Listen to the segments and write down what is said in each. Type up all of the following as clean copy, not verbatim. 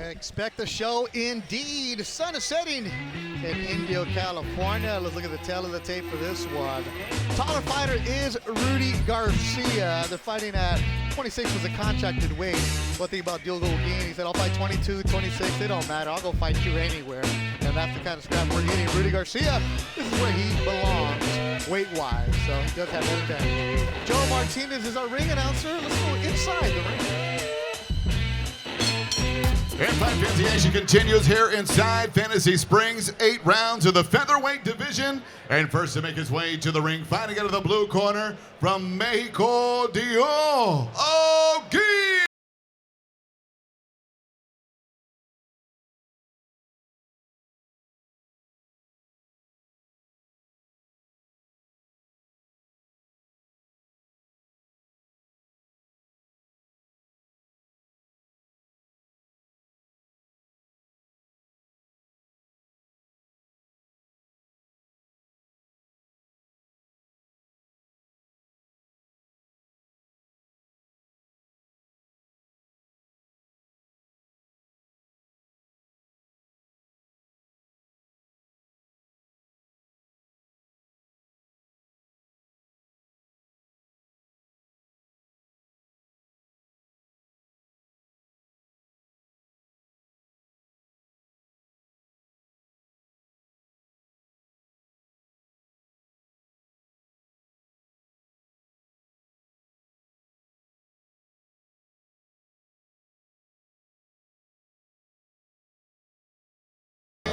Expect the show indeed. Sun is setting in Indio, California. Let's look at the tail of the tape for this one. Taller fighter is Rudy Garcia. They're fighting at 26 was a contracted weight. One thing about OLGUIN, he said, I'll fight 22, 26, it don't matter. I'll go fight you anywhere. And that's the kind of scrap we're getting. Rudy Garcia, this is where he belongs, weight-wise. So he does have everything. Joe Martinez is our ring announcer. Let's go inside the ring. And Fantasy action continues here inside Fantasy Springs. 8 rounds of the featherweight division. And first to make his way to the ring, fighting out of the blue corner from Mexico, DIUAL, OLGUIN.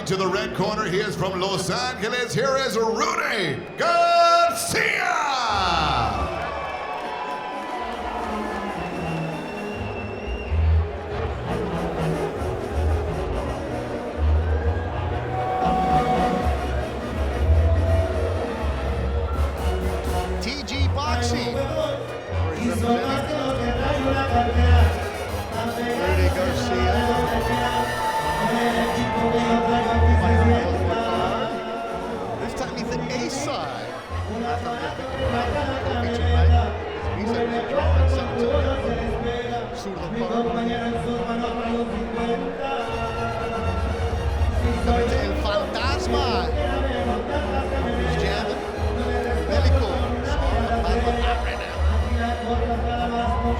To the red corner, he is from Los Angeles. Here is Rudy Garcia. TG Boxing. Rudy Garcia. This time he's the A side. Last time he featured tonight. His B side was a draw in San Antonio. Coming to El Fantasma. He's jamming. Bellico. Fantasma out right now.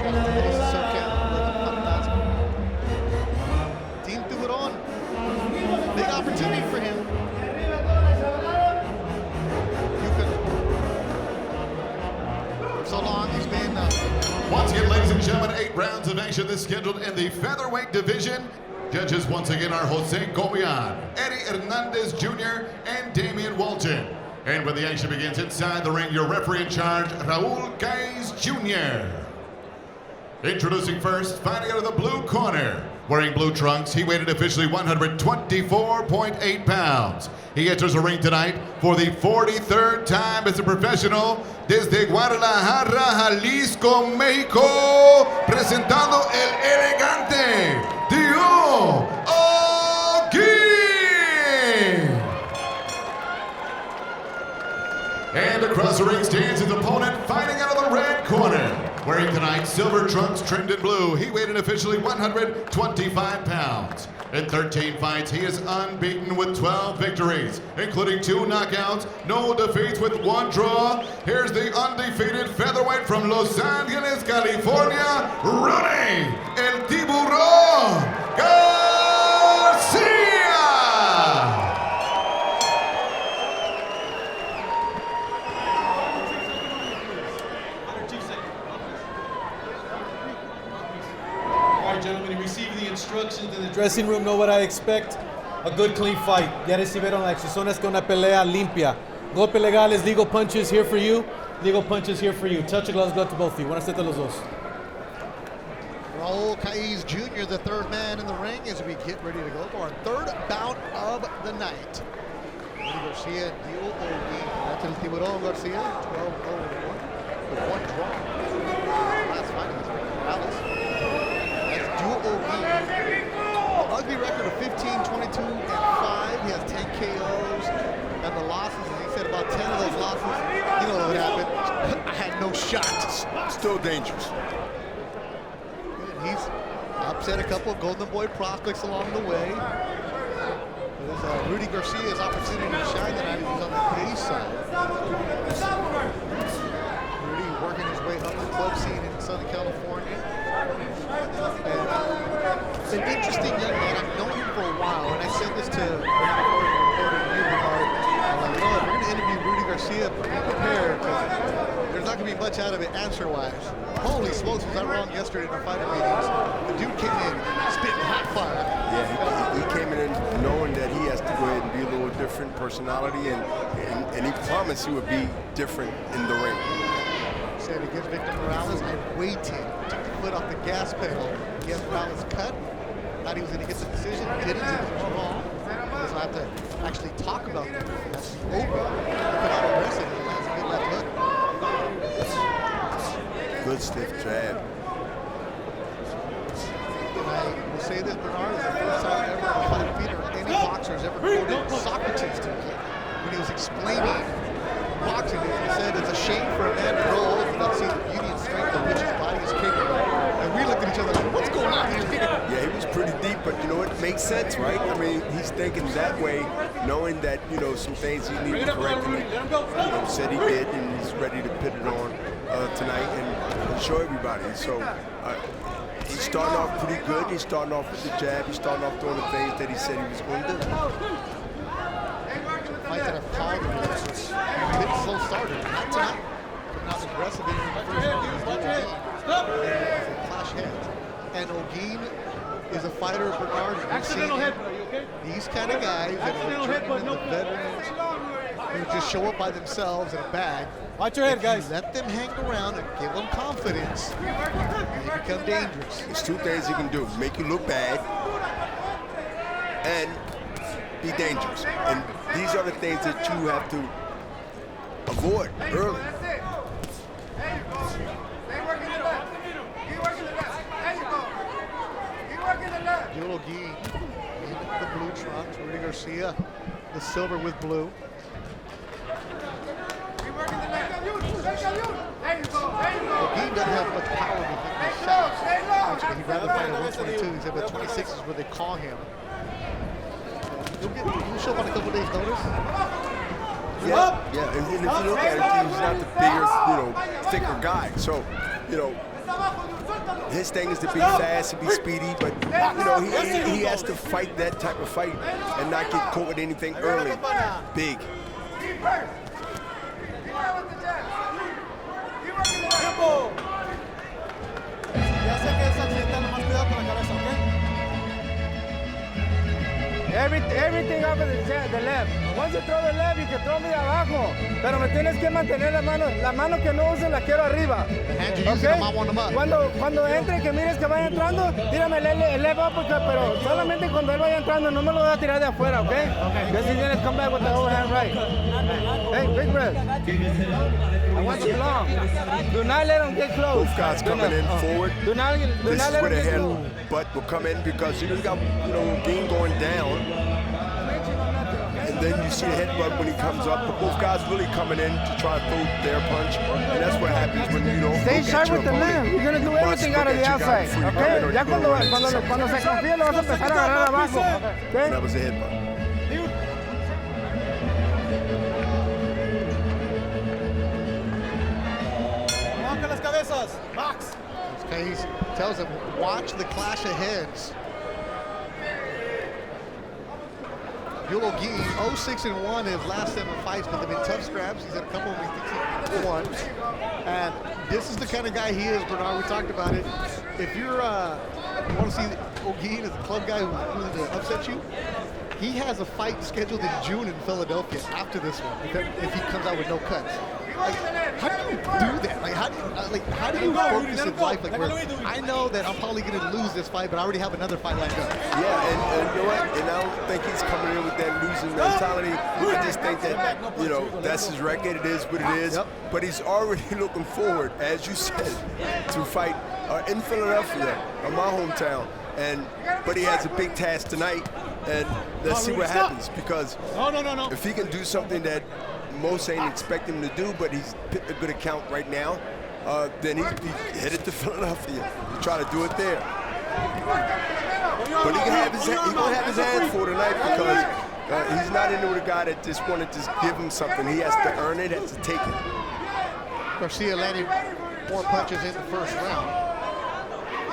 Trying to take his SoCal. Fantasma. Team Tiburon. Big opportunity for him. For so long, he's been. Once again, ladies and gentlemen, 8 rounds of action. This scheduled in the featherweight division. Judges once again are Jose Gomian, Eddie Hernandez Jr., and Damian Walton. And when the action begins inside the ring, your referee in charge, Raul Gais Jr. Introducing first, fighting out of the blue corner. Wearing blue trunks, he weighed officially 124.8 pounds. He enters the ring tonight for the 43rd time as a professional desde Guadalajara, Jalisco, México, presentando el elegante DIUAL OLGUIN. And across the ring stands his opponent, fighting out of the red corner. Wearing tonight silver trunks trimmed in blue, he weighed in officially 125 pounds. In 13 fights, he is unbeaten with 12 victories, including 2 knockouts, no defeats with 1 draw. Here's the undefeated featherweight from Los Angeles, California, Rudy El Tiburón Garcia. Gentlemen, you receive the instructions in the dressing room, know what I expect. A good, clean fight. Ya recibieron las instrucciones que una pelea limpia. Golpe legales, legal punches here for you. Legal punches here for you. Touch of gloves, good to both of you. Buenas tardes a los dos. Raul Gais Jr., the 3rd man in the ring, as we get ready to go for our 3rd bout of the night. Rudy Garcia, DIUAL OLGUIN. That's El Tiburón Garcia, 12-0-1 with 1 draw. Last fight in this ring, Alice. OLGUIN. An ugly record of 15, 22, and 5. He has 10 KOs. And the losses, and he said about 10 of those losses, you know what would happen. I had no shot. Still dangerous. He's up upset a couple of Golden Boy prospects along the way. Rudy Garcia's opportunity to shine tonight. He's on the A side. Rudy working his way up the club scene in Southern California. And an interesting young man. I've known him for a while, and I said this to the reporter you, Bernard. I'm like, no, if we're going to interview Rudy Garcia, be prepared, because there's not going to be much out of it answer-wise. Holy smokes, was I wrong yesterday in our fighter meetings? The dude came in spitting hot fire. Yeah, he came in knowing that he has to go ahead and be a little different personality, and he promised he would be different in the ring. Said against Victor Morales, I waited, took the foot off the gas pedal. Against Morales cut, thought he was going to get the decision, didn't, it was wrong. So I have to actually talk about it. That's over. Put out aggressive, and that's a good left hook. Good stiff jab. And I will say this, Bernard, is the first time ever a fight Peter any boxer has ever quoted Socrates to me. When he was explaining boxing, he said it's a shame for a man to grow old and not see the beauty and strength of which his body is capable. And we looked at each other like, what's going on here? Yeah, he was pretty deep, but you know, it makes sense, right? I mean, he's thinking that way, knowing that, you know, some things he needed to correct, and said he did, and he's ready to put it on tonight and show everybody. So he's starting off pretty good. He's starting off with the jab. He's starting off doing the things that he said he was going to do. Fight that I've called him, it's a bit slow starter. Not tonight. Not aggressive in the first round. Clash heads. And OLGUIN is a fighter, Bernard. Accidental headbutt, you okay? These kind of guys, Accidental headbutt, no. veterans, who just show up by themselves in a bag. Watch your head, guys. Let them hang around and give them confidence. They become dangerous. There's two things he can do: make you look bad and be dangerous. And these are the things that you have to avoid early. OLGUIN in the blue trunks, Rudy Garcia, the silver with blue. OLGUIN doesn't have much power behind his shots. Actually, he'd rather fight at 122. He said, but 26 is where they call him. He'll show up on a couple days' notice. Yeah, and if you look at it, he's not the biggest, you know, thicker guy. So, you know, his thing is to be fast and be speedy, but, you know, he has to fight that type of fight and not get caught with anything early, big. Everything off of the left. Once you throw the left, you can throw me abajo. Pero me tienes que mantener la mano que no uses la quiero arriba. Okay? Cuando entre, que mires que vaya entrando, tírame el left uppercut, pero solamente cuando él vaya entrando, no me lo voy a tirar de afuera, okay? Because he's gonna come back with the overhand right. Hey, big breath. I want you long. Do not let him get close. Both guys coming in forward. Do not This is let where him the get head close. butt will come in because you got, you know, OLGUIN going down. And then you see the headbutt when he comes up. But both guys really coming in to try to throw their punch. And that's what happens when you don't Stay look sharp at your with the opponent. left. You're going to do everything out of the outside. Okay? Ya cuando se confía, lo vas a empezar a agarrar abajo. Okay? And that was a headbutt. Box. Okay, he tells him, watch the clash of heads. OLGUIN, 0-6-1 his last 7 fights, but they've been tough scraps. He's had a couple of them he thinks he won. And this is the kind of guy he is, Bernard. We talked about it. If you're you want to see OLGUIN as a club guy who's willing to upset you, he has a fight scheduled in June in Philadelphia after this one, if he comes out with no cuts. Like, how do you do that? Like, how do you focus in life? Like, where I know that I'm probably going to lose this fight, but I already have another fight lined up. Yeah, and you know what? And I don't think he's coming in with that losing mentality. I just think that, you know, that's his record. It is what it is. Yep. But he's already looking forward, as you said, to fight in Philadelphia, my hometown. But he has a big task tonight, and let's see what happens. Because if he can do something that most ain't expect him to do, but he's picked a good account right now, then he's headed to Philadelphia to try to do it there. But he can have his hand for tonight because he's not into a guy that just want to just give him something. He has to earn it, has to take it. Garcia landing 4 punches in the first round.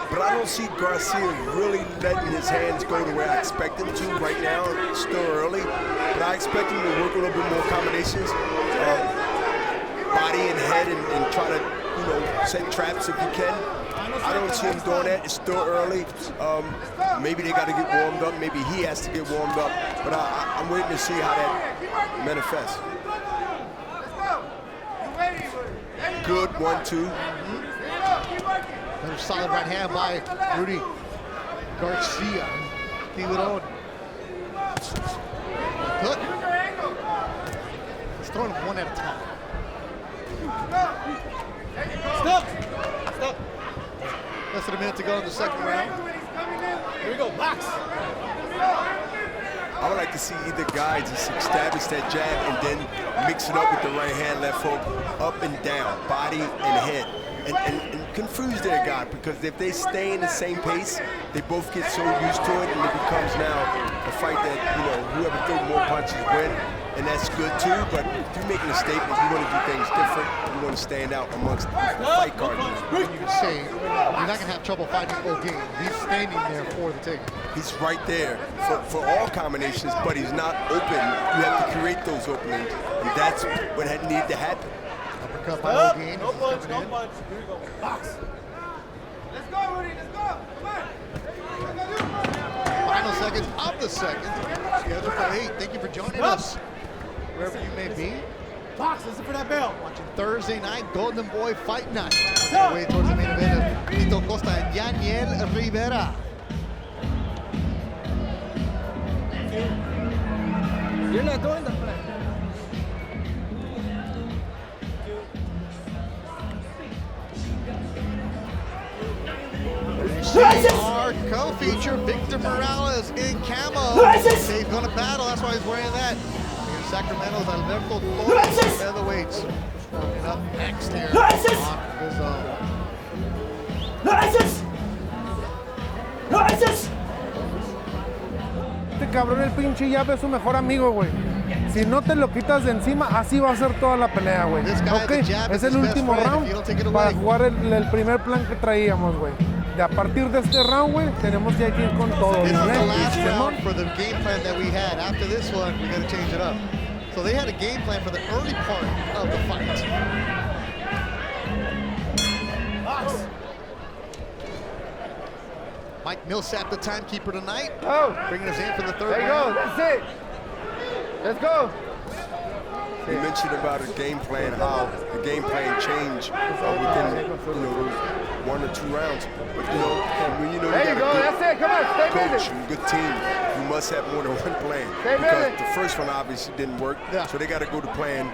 But I don't see Garcia really letting his hands go the way I expect him to right now. It's still early, but I expect him to work a little bit more combinations, body and head, and try to, set traps if he can. I don't see him doing that. It's still early. Maybe they got to get warmed up. Maybe he has to get warmed up. But I'm waiting to see how that manifests. Good 1-2. Another solid right hand by Rudy Garcia. Tiburon. Good. He's throwing them one at a time. Stop! Stop! Less than a minute to go in the second round. Here we go, box! I would like to see either guy just establish that jab and then mix it up with the right hand, left hook, up and down, body and head. And confuse their guy, because if they stay in the same pace, they both get so used to it, and it becomes now a fight that, whoever throws more punches win, and that's good too. But if you're making a statement, you want to do things different, you want to stand out amongst the fight cards. You can say you're not going to have trouble fighting OLGUIN. He's standing there for the taking. He's right there for all combinations, but he's not open. You have to create those openings, and that's what needs to happen. Uppercut by OLGUIN. No punch, no punch. Here we go. Box. Let's go, Rudy. Let's go. Come on. Final seconds of the second. Scheduled for 8. Thank you for joining us, wherever you may be. Box, listen for that bell. Watching Thursday night Golden Boy Fight Night. Our way towards the main event of Tito Costa and Yaniel Rivera. You're not doing the play. Our co-feature, Victor Morales in camo. He's going to battle, that's why he's wearing that. Here in Sacramento's Alberto Torres, featherweights. Coming up next here on Este cabrón, el pinche llave es su mejor amigo, güey. Si no te lo quitas de encima, así va a ser toda la pelea, güey. Ok, es el último round para jugar el primer plan que traíamos, güey. De a partir de este round, güey, tenemos que ir con todo. This is the last round for the game plan that we had. After this one, we got to change it up. So they had a game plan for the early part of the fight. Box. Mike Millsap, the timekeeper tonight, Oh, bringing us in for the third there you go. round. That's it. Let's go. You mentioned about a game plan, how the game plan changed within, those 1 or 2 rounds. But when you There you go. got a That's it. Come on. Stay good coach busy. and good team, you must have more than one plan. Stay Because busy. the first one obviously didn't work, Yeah. so they got to go to plan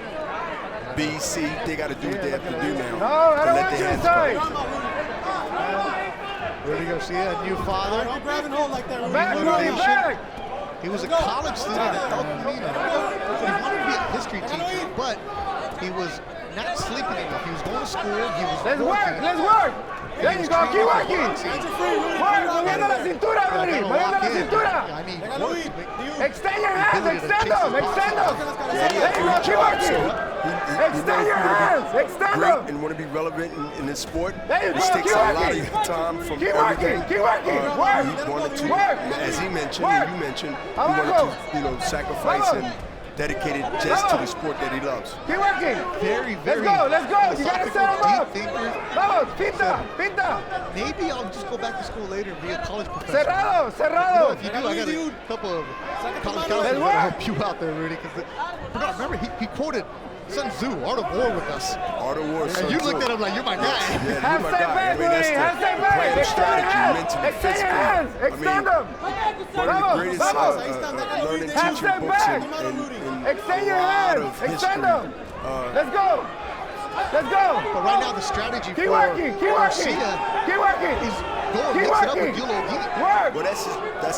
B, C. They got to do what they have to do now. No, I to don't let want their you hands inside. go. Rudy Garcia, a new father. Don't grab and hold like that, Rudy. Back, Rudy, back. He was a college student at El Camino. So he wanted to be a history teacher, but he was not sleeping enough. He was going to school, he was Let's work. working. Let's work. and There he you was go. Keep training for working. boxing. Hands are free, Rudy. Work. Moviendo la cintura, But I Rudy. gotta Moviendo lock la in. cintura. I need Déjalo work ir. to make Extend your hands. ability to Extend chase them. the Extend them. box. There you go. Keep working. Extend your hands. Extend Great them. and want to be relevant in this sport. There you This go. takes Keep a lot of working. your time from Keep everything. working. Keep working. Work. He wanted to, Work. as he mentioned, Work. and you mentioned, he Abajo. wanted to, sacrifice Vamos. and dedicate it just to the sport that he loves. Keep working. very, Let's very go. Let's go. You gotta set them up. deep thinker. Vamos. Pinta. Pinta. Maybe I'll just go back to school later and be a college professor. Cerrado. Cerrado. If you do, I got a couple of college counselors Let's that work. help you out there, Rudy. Because remember, he quoted Sun Tzu, Art of War, with us. Art of War. And you looked at him like, you're my guy. Yeah, you're Have my step guy. back, That's Rudy. Have step the back. plan, Extend your strategy, hands. mentally, Extend your physically. hands. Extend them. One of the Vamos. greatest Vamos. learning Half teaching step books back. in Extend a your lot hands. of history. Extend them. Let's go. Let's go. But right now, the strategy Keep for working. Keep working. Garcia Keep working. is go and Keep mix it up with working. DIUAL. Work. Well, that's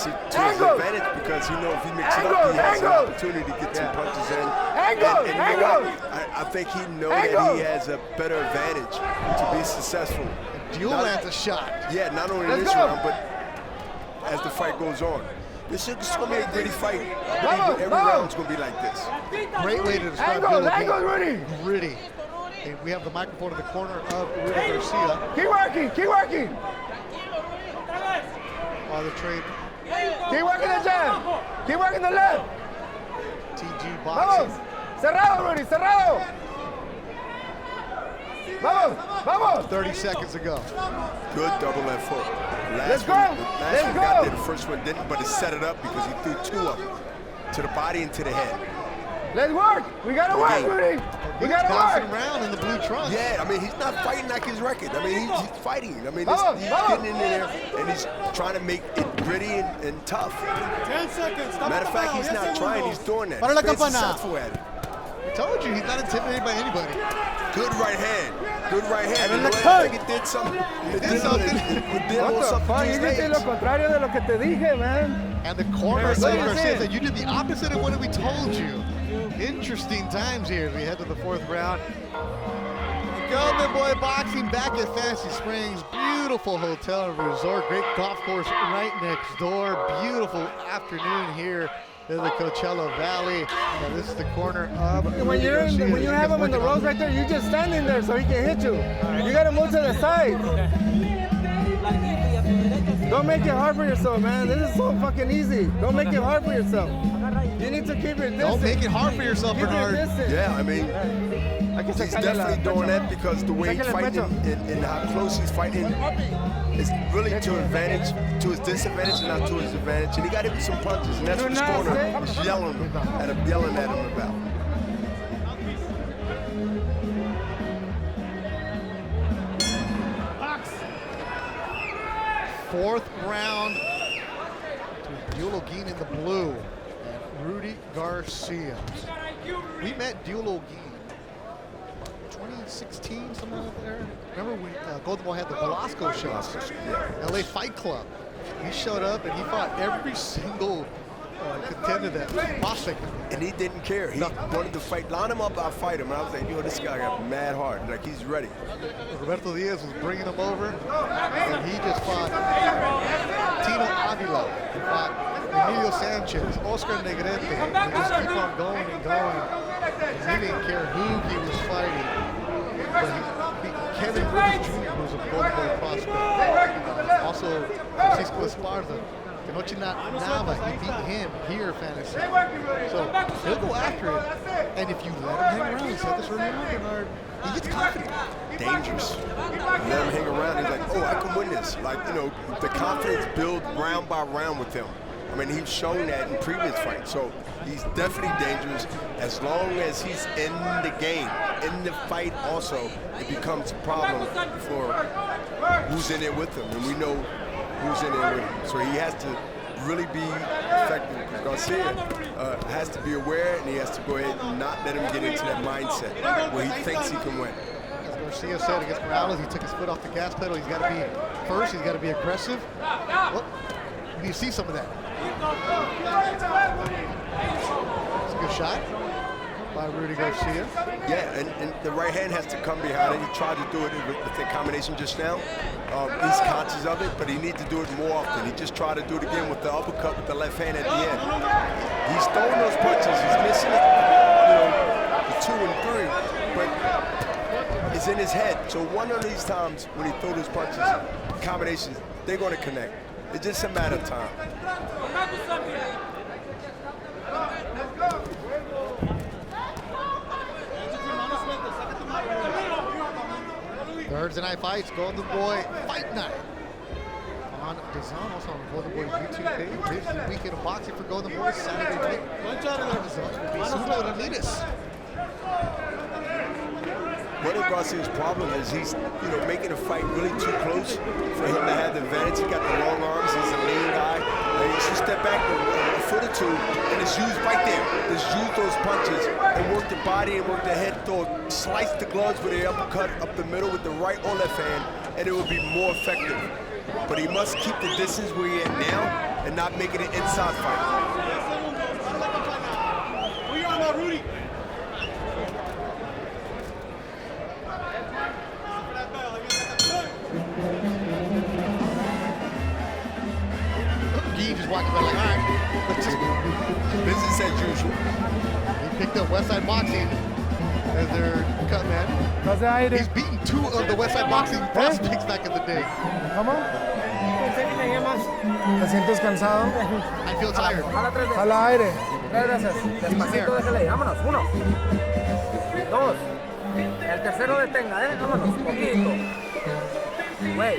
to his Angle. advantage, because if he mixes it Angle. up, he has an Angle. opportunity to get some punches in. Angle. And you know Angle. what? I think he knows Angle. that he has a better advantage to be successful. DIUAL lands a shot. Yeah, not only Let's this go. round, but as the fight goes on. This is going to be a gritty fight. Every round's going to be like this. Great way to describe Angles, Rudy. Gritty. And we have the microphone in the corner of Rudy Garcia. Keep working, keep working. While the trade Keep working the jab. Keep working the left. TG boxing. Vamos. Cerrado, Rudy, cerrado. Vamos, vamos. 30 seconds ago. Good double left hook. Let's go. Last one got there, the first one didn't, but it set it up because he threw two of them to the body and to the head. Let's work. We gotta work, Rudy. We gotta Bouncing work. around in the blue trunks. Yeah, I mean, he's not fighting like his record. I mean, he's fighting. I mean, he's getting in there and he's trying to make it gritty and tough. 10 seconds. Matter of fact, he's not trying. He's doing that. Para la He's been campana. successful at it. I told you, he's not intimidated by anybody. Good right hand. Good right hand. And You know, the I think it did something. It did something. It did What the something fuck? to You his just did legs. lo contrario de lo que te dije, man. And the corner Hey, what said is it? that you did the opposite of what we told you. Interesting times here as we head to the fourth round. Golden Boy Boxing back at Fantasy Springs. Beautiful hotel and resort. Great golf course right next door. Beautiful afternoon here in the Coachella Valley. And this is the corner of When you have him in the ropes right there, you're just standing there so he can hit you. You gotta move to the side. Don't make it hard for yourself, man. This is so fucking easy. Don't make it hard for yourself. You need to keep your distance. Don't make it hard for yourself, Keep your Bernard. distance. Yeah, I mean, Hay que he's sacarle la definitely doing pecho. that because the way he's Sáquele el fighting pecho. and how close he's fighting is really to his disadvantage and not to his advantage. And he got hit with some punches, and that's what his corner is yelling at him about. Fourth round to DIUAL in the blue and Rudy Garcia. We met DIUAL 2016, somewhere out there. Remember when Golden Boy had the Velasco show? LA Fight Club. He showed up and he fought every single contender that prospect. And he didn't care. He wanted to fight. Line him up, I'll fight him. And I was like, yo, this guy got mad hard. Like, he's ready. Roberto Diaz was bringing him over, and he just fought Tino Avila, he fought Emilio Sanchez, Oscar Negrete. He just keep on going and going. He didn't care who he was fighting. But he beat Kevin Rivers Jr., who's a Golden Boy prospect. Also, Francisco Esparza. Noche Nava, he beat him here, Fantasy. So he'll go after it. And if you let him hang around, he said this earlier on, Bernard, he gets confident. Dangerous. Let him hang around. He's like, oh, I can win this. Like, you know, the confidence builds round by round with him. I mean, he's shown that in previous fights. So he's definitely dangerous as long as he's in the game. In the fight also, it becomes a problem for who's in there with him. And we know who's in there with him. So he has to really be effective. Garcia has to be aware, and he has to go ahead and not let him get into that mindset where he thinks he can win. As Garcia said against Morales, he took his foot off the gas pedal. He's got to be first, he's got to be aggressive. Well, you see some of that. It's a good shot by Rudy Garcia. Yeah, and the right hand has to come behind it. He tried to do it with the combination just now. He's conscious of it, but he needs to do it more often. He just tried to do it again with the uppercut with the left hand at the end. He's throwing those punches. He's missing it, you know, the 2 and 3, but it's in his head. So one of these times when he throws those punches, combinations, they're going to connect. It's just a matter of time. Thursday night fights, Golden Boy Fight Night on DAZN, also on Golden Boy's YouTube page. Here's the weekend of boxing for Golden Boy. Saturday night, DAZN will be Sudo Ramirez. One of Garcia's problem is he's, you know, making a fight really too close for him to have the advantage. He got the long arms. He's a lean guy. He should step back a foot or two and just use right there. Just use those punches and work the body and work the head. Slice the gloves with the uppercut up the middle with the right or left hand, and it will be more effective. But he must keep the distance where he's at now and not make it an inside fight. Where you on now, Rudy? walking by like, all right, let's just Business as usual. He picked up Westside Boxing as their cut man. Hace aire. He's beaten 2 of the Westside Boxing prospects back in the day. ¿Cómo? ¿Te sientes cansado? I feel tired. Jala aire. Gracias. Despacito, déjale ahí. Vámonos. 1, 2. El tercero detenga, Vámonos. Poquito. Güey,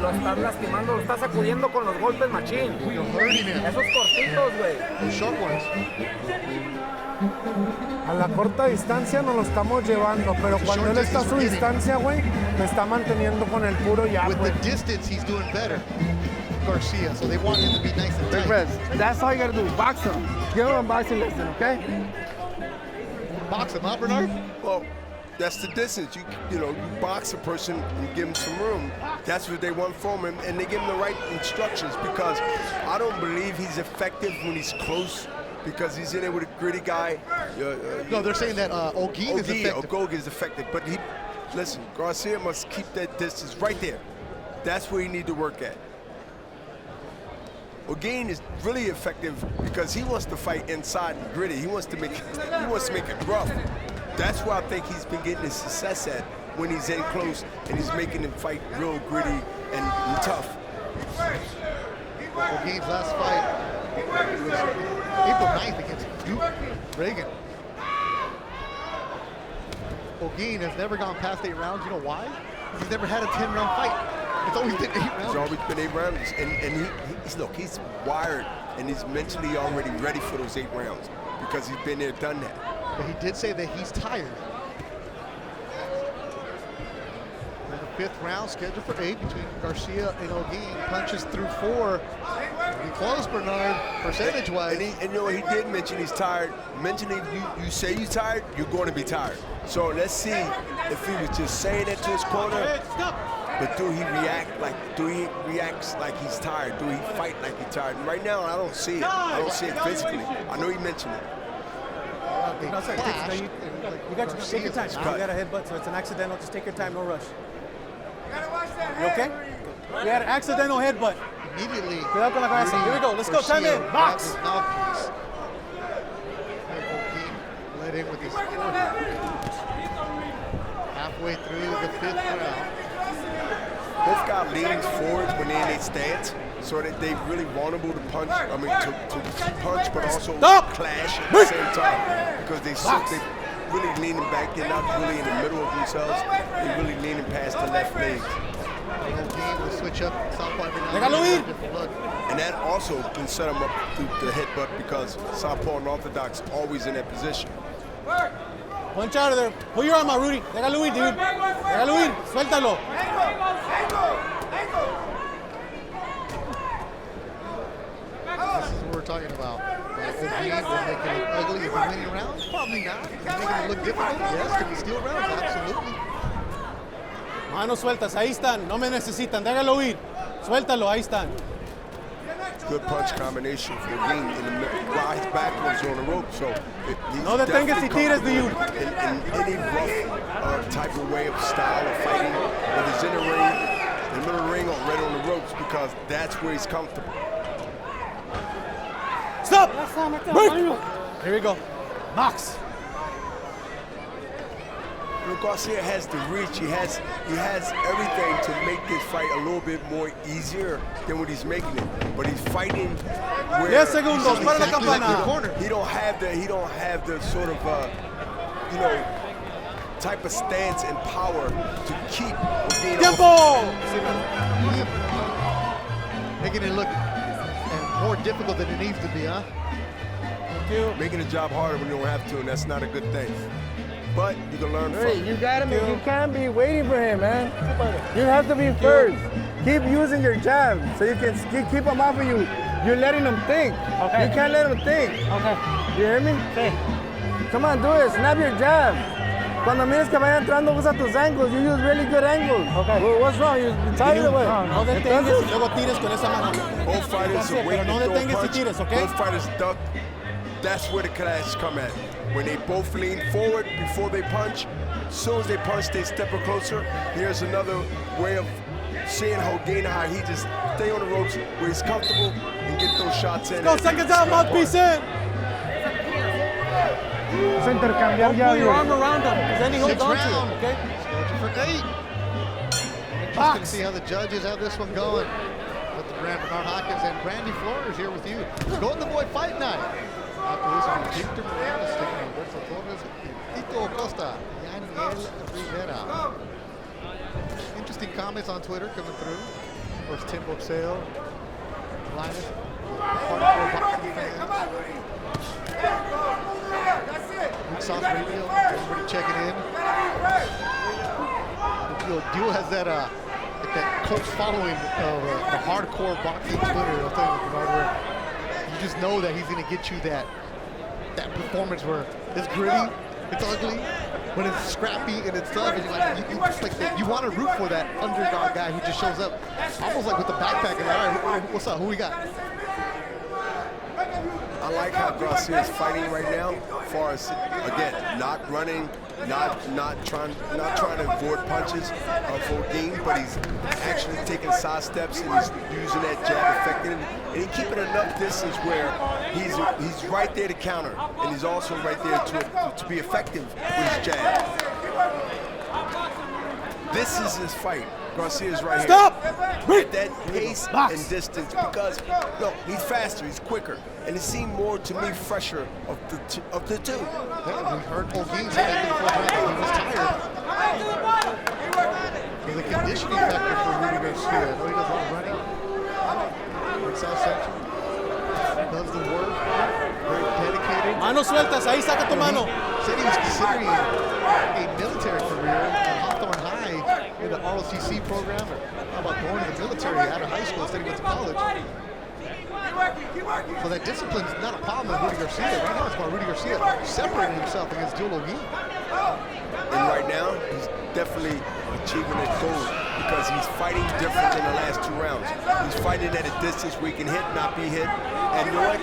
lo estás lastimando, lo estás sacudiendo con los golpes machín. You're hurting him. Esos cortitos, güey. Those short ones. A la corta distancia nos lo estamos llevando, pero cuando él está a su distancia, güey, me está manteniendo con el puro ya, With güey. the distance, he's doing better. Garcia, so they want him to be nice and Big tight. Reds, that's all you gotta do. Box him. Give him a boxing lesson, okay? Box him, huh, Bernard? Well, that's the distance. You know, you box a person and give him some room. That's what they want from him, and they give him the right instructions because I don't believe he's effective when he's close because he's in there with a gritty guy. No, they're saying that O'Geen is effective. Ogog is effective, but listen, Garcia must keep that distance right there. That's where you need to work at. O'Geen is really effective because he wants to fight inside and gritty. He wants to make it rough. That's where I think he's been getting his success at when he's in close and he's making him fight real gritty and tough. O'Geen's last fight was April 9th against Duke Reagan. O'Geen has never gone past 8 rounds. You know why? He's never had a 10-round fight. It's always been 8 rounds. It's always been 8 rounds, and he's wired and he's mentally already ready for those 8 rounds because he's been there, done that. But he did say that he's tired. And the 5th round scheduled for 8 between Garcia and O'Geen. Punches through 4. Pretty close, Bernard, percentage-wise. And you know, he did mention he's tired. Mentioning you say you're tired, you're going to be tired. So let's see if he was just saying it to his corner. But do he reacts like he's tired? Do he fight like he's tired? And right now, I don't see it. I don't see it physically. I know he mentioned it. They No, sorry, clashed, take your time. Garcia's You got a headbutt, so it's an accidental. Just take your time, no rush. You okay? We had an accidental headbutt. immediately. Cuidado con la cabeza. Here we go. Let's go. Time Garcia in. grabbed Box. his mouthpiece. O'Geen led in with his halfway through the 5th round. Both guys leans forward when they're in their stance, so that they really vulnerable to punch. I mean, to punch, but also clash at the same time because they really leaning back. They're not really in the middle of themselves. They're really leaning past the left legs. O'Geen will switch up southpaw every now Déjalo and ir. then. Different look. And that also can set them up through the headbutt because southpaw and orthodox always in that position. Punch out of there. Pull your arm out, Rudy. Déjalo ir, dude. Déjalo ir. Suéltalo. This is what we're talking about. O'Geen will make it look ugly. Is he winning rounds? Probably not. Is he making it look difficult? Yes. Can he steal rounds? Absolutely. Manos sueltas. Ahí están. No me necesitan. Déjalo ir. Suéltalo. Ahí están. Good punch combination for O'Geen in the middle. Rides backwards on the rope, so he's No detengas y tires, definitely dude. comfortable in any rough type of way of style of fighting, whether it's in the ring, in the middle of the ring, or right on the ropes, because that's where he's comfortable. Stop. Break. Here we go. Box. You know, Garcia has the reach. He has everything to make this fight a little bit more easier than what he's making it. But he's fighting where 10 segundos. Para la Exactly like the campana. corner. he don't have the sort of type of stance and power to keep O'Geen off. Tiempo. Making it look more difficult than it needs to be, huh? Making the job harder when you don't have to, and that's not a good thing. But you can learn from Hey, it. you got him. You can't be waiting for him, man. You have to be first. Keep using your jab so you can keep him off of you. You're letting him think. Okay. You can't let him think. Okay. You hear me? Okay. Come on, do it. Snap your jab. Cuando mires que vaya entrando, usa tus angles. You use really good angles. Okay. Well, what's wrong? You tired away. No detengas y luego tires con esa mano. Both fighters are Pero waiting no to throw a detengas y punch. tires, okay? Both fighters duck. That's where the clash come at. When they both lean forward before they punch. As soon as they punch, they step closer. Here's another way of seeing Holguin, how he just stay on the ropes where he's comfortable and get those shots in. Go, seconds out, mouthpiece in. Es intercambiar ya. Pull your arm around him, because then he holds on to round. it, okay? Scheduled for 8. Interesting to see how the judges have this one going. With the Grand Bernard Hopkins and Brandy Flores here with you. Golden Boy Fight Night. After this one, Victor Morales taking on Roberto Torres, Tito Acosta, Daniel Rivera. Interesting comments on Twitter coming through. Of course, Tim Boxell, Linus, hardcore boxing fans. Big Sauce Radio, everybody checking in. DIUAL has that that cult following of the hardcore boxing Twitter. I'll tell you, Bernard, you just know that he's going to get you that performance where it's gritty, it's ugly, but it's scrappy and it's tough. And you want to root for that underdog guy who just shows up, almost like with the backpack. And all right, what's up? Who we got? I like how Garcia is fighting right now, as far as, again, not running, not trying to avoid punches for Holguin, but he's actually taking side steps and he's using that jab effectively, and he's keeping enough distance where he's right there to counter, and he's also right there to be effective with his jab. This is his fight. Garcia is right here. Stop! At that pace and distance, because no, he's faster, he's quicker, and it seemed more to me fresher of the two. Yeah, we heard Holguin say that before he was tired. There's a conditioning factor for Rudy Garcia. I know he does a lot of running. Works out Central. Does the work. Very dedicated. Manos sueltas, ahí saca tu mano. Said he was considering a military career at Hawthorne High in the ROTC program. Or how about going to the military out of high school instead he went to college? So that discipline's not a problem with Rudy Garcia. Right now it's about Rudy Garcia separating himself against DIUAL. And right now, he's definitely achieving that goal because he's fighting different than the last 2 rounds. He's fighting at a distance where he can hit, not be hit. And you know what?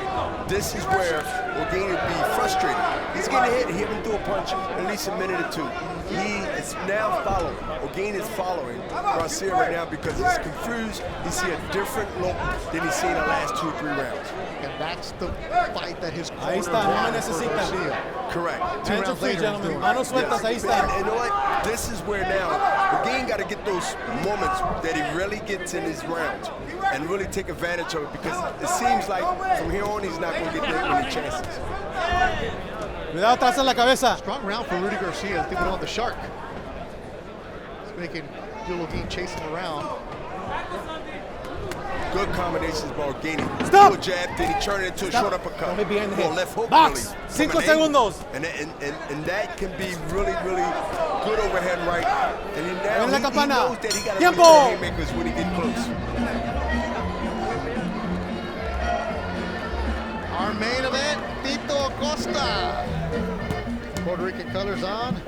This is where Holguin would be frustrated. He's getting hit, he haven't threw a punch in at least a minute or 2. He is now following. Holguin is following Garcia right now because he's confused. He see a different look than he's seen the last 2 or 3 rounds. And that's the fight that his corner Ahí está, no me wanted for necesitan. Garcia. Correct. 2 Hands are rounds free, later, gentlemen. he's doing Manos sueltas, ahí está. And you know what? This is where now Holguin got to get those moments that he really gets in his rounds and really take advantage of it, because it seems like from here on he's not going to get that many chances. Cuidado atrás en la cabeza. Strong round for Rudy Garcia. I think we're on the shark. He's making DIUAL chase him around. Good combinations by Holguin. Stop! Good jab, then he turned it into a short uppercut. Don't be behind the head. Or left hook, Box. really. 5 segundos. And that can be really, really good overhand right. And then now Ven la he campana. knows that he got to Tiempo. put haymakers when he get close. Our main event, Tito Acosta. Puerto Rican colors on.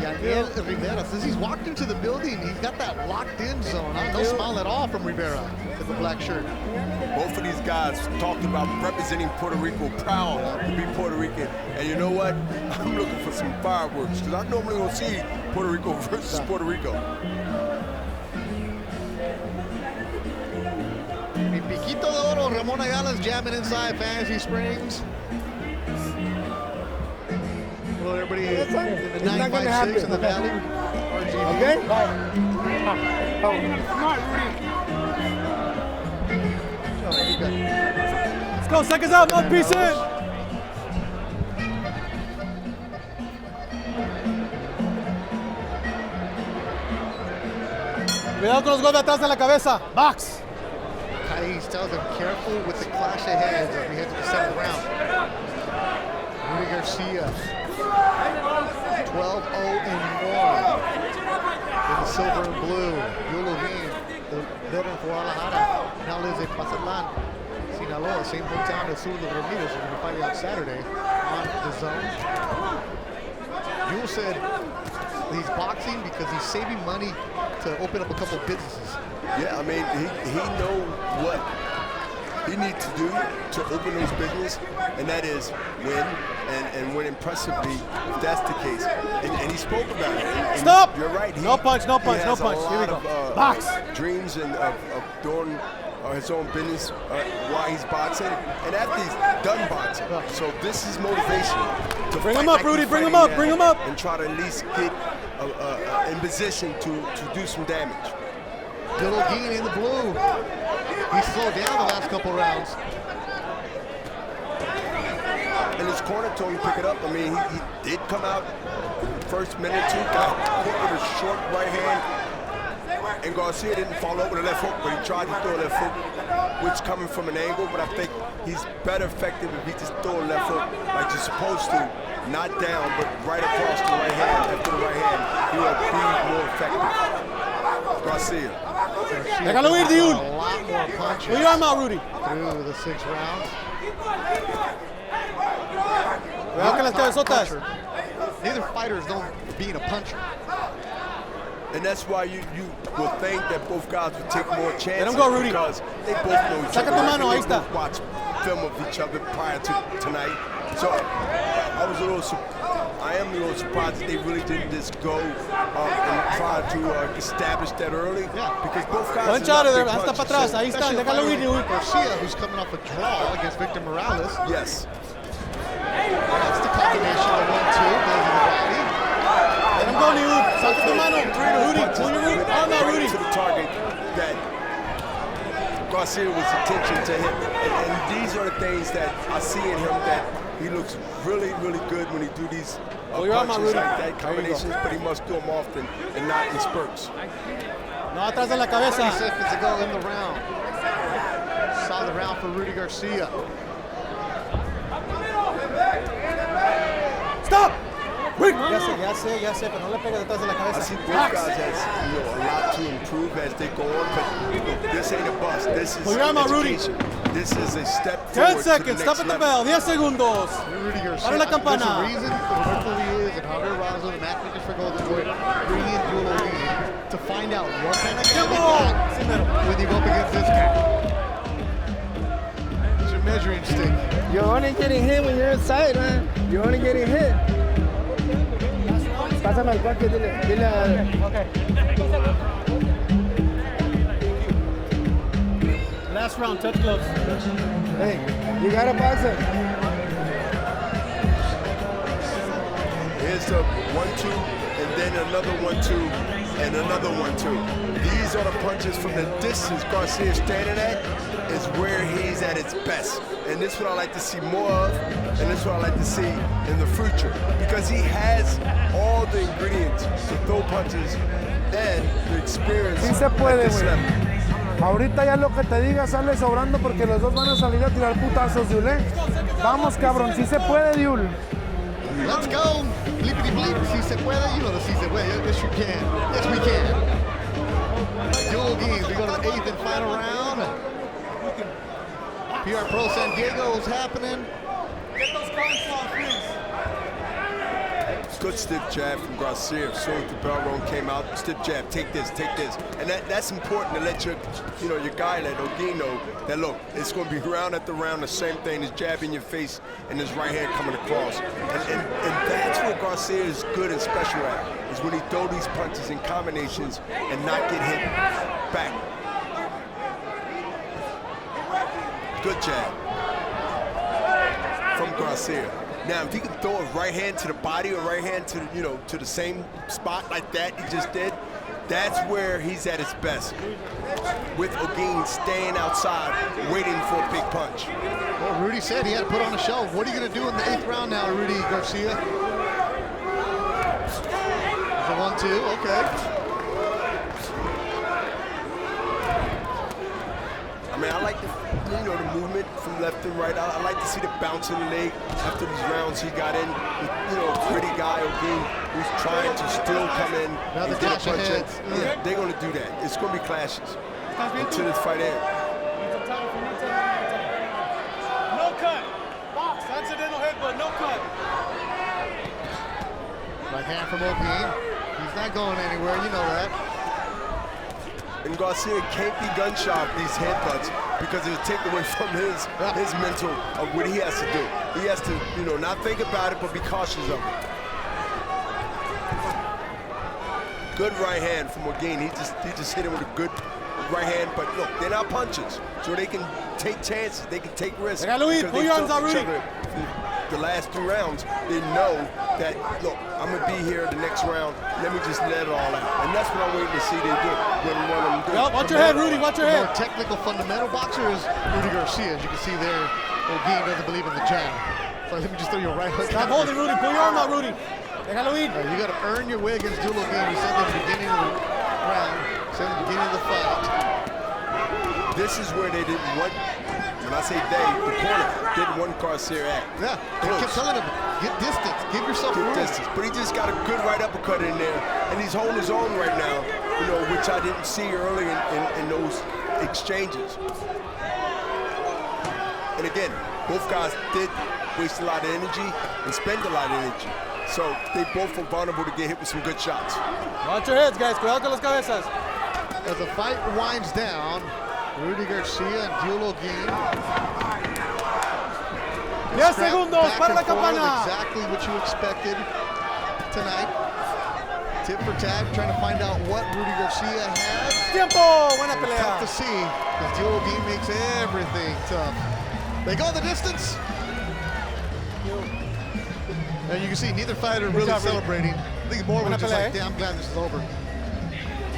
Daniel Rivera says he's walked into the building. He's got that locked-in zone. No smile at all from Rivera in the black shirt. Both of these guys talked about representing Puerto Rico, proud to be Puerto Rican. And you know what? I'm looking for some fireworks, because I normally don't see Puerto Rico versus Puerto Rico. Mi Piquito de Oro, Ramon Ayala's jamming inside Fantasy Springs. Hello, everybody in the 956 in the Valley. RGB. Okay? Let's go, seconds out, mouthpiece in. Cuidado con los golpes atrás en la cabeza. Box. Caiz tells him careful with the clash of heads as we head to the 7th round. Rudy Garcia, 12-0-1 in the silver and blue. DIUAL, the veteran for Guadalajara, now lives in Mazatlan, Sinaloa, same hometown as Zulu Ramirez. We're going to fight out Saturday on the zone. DIUAL said he's boxing because he's saving money to open up a couple businesses. Yeah, I mean, he know what he needs to do to open those business, and that is win and win impressively if that's the case. And he spoke about it. And Stop! You're right. No punch, no punch, no has a punch. Here we lot go. of, Box. dreams and of doing his own business while he's boxing, and after he's done boxing. So this is motivation. To Bring him fight up, like Rudy, he's bring him fighting up, bring now him up. and try to at least get in position to do some damage. Good OLGUIN in the blue. He slowed down the last couple rounds. And his corner told him to pick it up. I mean, he did come out first minute or two, got hit with a short right hand, and Garcia didn't follow up with a left hook, but he tried to throw a left hook, which coming from an angle, but I think he's better effective if he just throw a left hook like you're supposed to, not down, but right across the right hand, after the right hand, he will be more effective. Garcia. Déjalo ir, A Diul. lot more punches Put your arm out, Rudy. through the 6 rounds. Cuidado que las cabezotas. Puncher. Neither fighter is known for being a puncher. And that's why you will think that both guys will take more chances. Let him go, Rudy. Because they both know each Saca other. tu mano, ahí They está. both watch film of each other prior to tonight. So I was a little I am a little surprised that they really didn't just go and try to establish that early. Yeah. Because both guys Punch are out not of there, big hasta punchers. para atrás. So- Ahí está, Especially a déjalo fighter ir, like Diul. Garcia, who's coming off a draw against Victor Morales. Yes. That's the combination of 1-2, goes in the body. Let him go, Diul. Saca tu mano. Rudy, pull your arm out, Rudy. To the target that Garcia was attention to him. And these are the things that I see in him that he looks really, really good when he do these Pull your arm out, punches Rudy. like that, There you go. combinations, but he must do them often and not in spurts. No atrás de la 30 cabeza. seconds to go in the round. Solid round for Rudy Garcia. Stop! Rick. Ya sé, pero no le pegas detrás de la I cabeza. see both guys has a lot to improve as they go on, but this ain't a bust. This is Pull your arm out, Rudy. education. This is a step 10 forward seconds, to the stop next at the level. bell. 10 segundos. Rudy Garcia. Para la campana. There's a reason for who he is and how he rises the matchmakers for Golden Boy. Bringing in dual OLGUIN to find out what kind of guy we got when you go up against this guy. It's your measuring stick. You're only getting hit when you're inside, man. You're only getting hit. Pásame el coche, dile a... Last round, touch gloves. Hey, you gotta pass it. Here's the 1-2, and then another 1-2, and another 1-2. These are the punches from the distance Garcia is standing at, is where he's at its best. And this is what I like to see more of, and this is what I like to see in the future. Because he has all the ingredients to throw punches and the experience Sí se at puede, this güey. level. Ahorita ya lo que te diga sale sobrando porque los dos van a salir a tirar putazos, Diul, ¿eh? Vamos, cabrón, sí se puede, Diul. Let's go. Blippity bleep. Si se puede. You know the si se puede. Yes, you can. Yes, we can. Dual games. We go to the 8th and final round. PR Pro San Diego is happening. Get those cards off, please. Good stiff jab from Garcia. As soon as the bell rung came out, stiff jab, take this. And that's important to let your guy, let OLGUIN know that, look, it's going to be round after round, the same thing, his jab in your face and his right hand coming across. And that's what Garcia is good and special at, is when he throw these punches in combinations and not get hit back. Good jab from Garcia. Now, if he can throw a right hand to the body or right hand to, to the same spot like that he just did, that's where he's at his best. With OLGUIN staying outside, waiting for a big punch. Well, Rudy said he had to put on a show. What are you going to do in the 8th round now, Rudy Garcia? It's a 1-2, okay. I mean, I like the movement from left and right. I like to see the bounce in the leg after these rounds he got in. Pretty guy OLGUIN who's trying to still come in Now the and get a clash punch in. ahead. Yeah, they're going to do that. It's going to be clashes until this fight ends. No cut. Box, accidental headbutt, no cut. Right hand from OLGUIN. He's not going anywhere, you know that. And Garcia can't be gun shy with these headbutts because it'll take away from his mental of what he has to do. He has to, you know, not think about it, but be cautious of it. Good right hand from OLGUIN. He just hit him with a good right hand, but look, they're not punches, so they can take chances, they can take risks. Luis, pull your arms out, Rudy. The last 3 rounds, they know that, look, I'm gonna be here the next round, let me just let it all out. And that's what I'm waiting to see they do. Well, watch your head, Rudy, watch your The head. more technical, fundamental boxer is Rudy Garcia. As you can see there, OLGUIN doesn't believe in the jab. So let me just throw you a right hook. Stop holding, Rudy. Pull your arm out, Rudy. Déjalo ir. You got to earn your way against DIUAL OLGUIN. We said at the beginning of the round, said at the beginning of the fight. This is where they didn't want, when I say they, the corner didn't want Garcia at. Yeah, they kept telling him, get distance, give yourself room. Distance. But he just got a good right uppercut in there, and he's holding his own right now, you know, which I didn't see early in those exchanges. And again, both guys did waste a lot of energy and spend a lot of energy. So they both were vulnerable to get hit with some good shots. Watch your heads, guys. Cuidado con las cabezas. As the fight winds down, Rudy Garcia and DIUAL OLGUIN. 10 segundos para la campana. Exactly what you expected tonight. Tip for tat, trying to find out what Rudy Garcia has. Tiempo. Buena pelea. Tough to see, because DIUAL OLGUIN makes everything tough. They go the distance. And you can see neither fighter really celebrating. I think more was just like, damn, I'm glad this is over.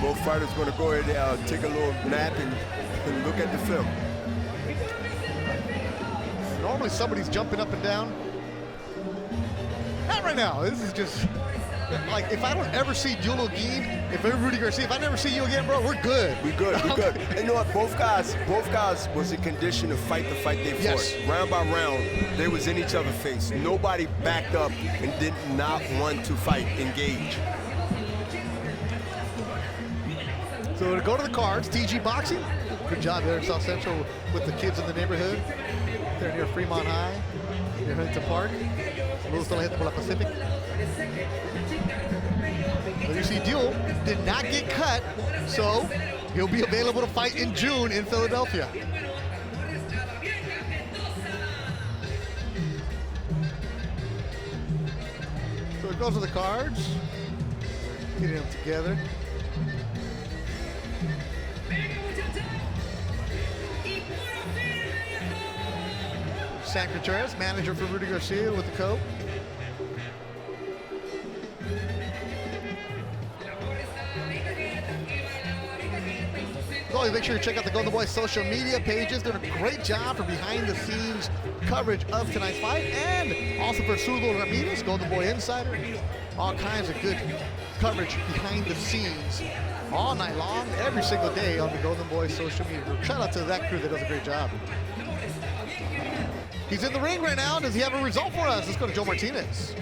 Both fighters going to go ahead and take a little nap and look at the film. Normally somebody's jumping up and down. Not right now. This is just, like, if I don't ever see DIUAL OLGUIN, if ever Rudy Garcia, if I never see you again, bro, we're good. We're good, we're good. And you know what, both guys was in condition to fight the fight they fought. Yes. Round by round, they was in each other's face. Nobody backed up and did not want to fight, engage. So to go to the cards, TG Boxing. Good job there in South Central with the kids in the neighborhood. They're near Fremont High, near Huntington Park. Saludos a la gente por la Pacific. But you see, DIUAL did not get cut, so he'll be available to fight in June in Philadelphia. So it goes to the cards. Getting them together. San Contreras, manager for Rudy Garcia with the coat. Always make sure you check out the Golden Boy social media pages. They're doing a great job for behind-the-scenes coverage of tonight's fight, and also for Zurdo Ramirez, Golden Boy Insider. All kinds of good coverage behind the scenes all night long, every single day on the Golden Boy social media group. Shout out to that crew that does a great job. He's in the ring right now. Does he have a result for us? Let's go to Joe Martinez.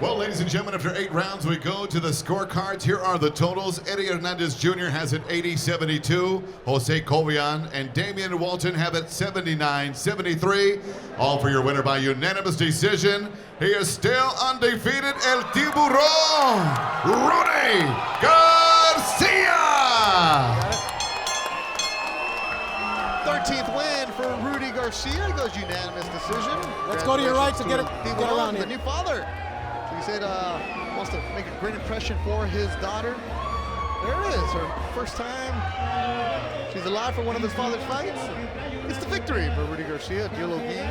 Well, ladies and gentlemen, after 8 rounds, we go to the scorecards. Here are the totals. Eddie Hernandez Jr. has it 80-72. Jose Colbian and Damian Walton have it 79-73. All for your winner by unanimous decision. He is still undefeated, El Tiburón, Rudy Garcia. 13th win for Rudy Garcia. He goes unanimous decision. Let's go to your right to get around the here. new father. So he said wants to make a great impression for his daughter. There it is, her first time. She's alive for one of his father's fights. It's the victory for Rudy Garcia. DIUAL OLGUIN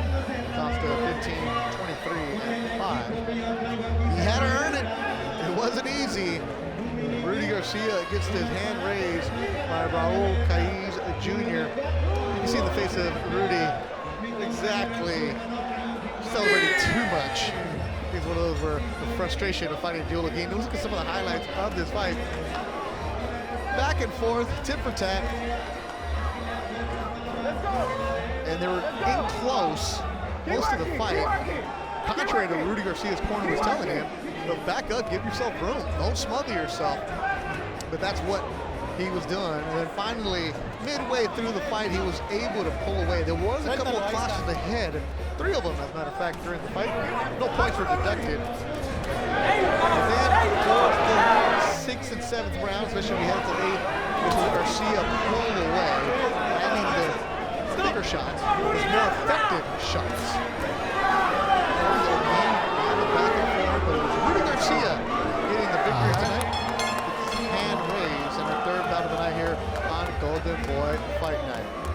cost 15-23-5. He had to earn it. It wasn't easy. Rudy Garcia gets his hand raised by Raul Caiz Jr. You can see in the face of Rudy, exactly, celebrating too much. It's one of those where the frustration of fighting DIUAL OLGUIN. Let's look at some of the highlights of this fight. Back and forth, tit for tat. And they were in close most of the fight. Contrary to Rudy Garcia's corner was telling him, but back up, give yourself room. Don't smother yourself. But that's what he was doing. And then finally, midway through the fight, he was able to pull away. There was a couple of clashes ahead, 3 of them, as a matter of fact, during the fight. No points were deducted. And then towards the 6th and 7th rounds, especially we head to 8th, which was Garcia pulled away, landing the bigger shots, his more effective shots. A little game, a little back and forth, but it was Rudy Garcia getting the victory tonight with his hand raised in our third bout of the night here on Golden Boy Fight Night.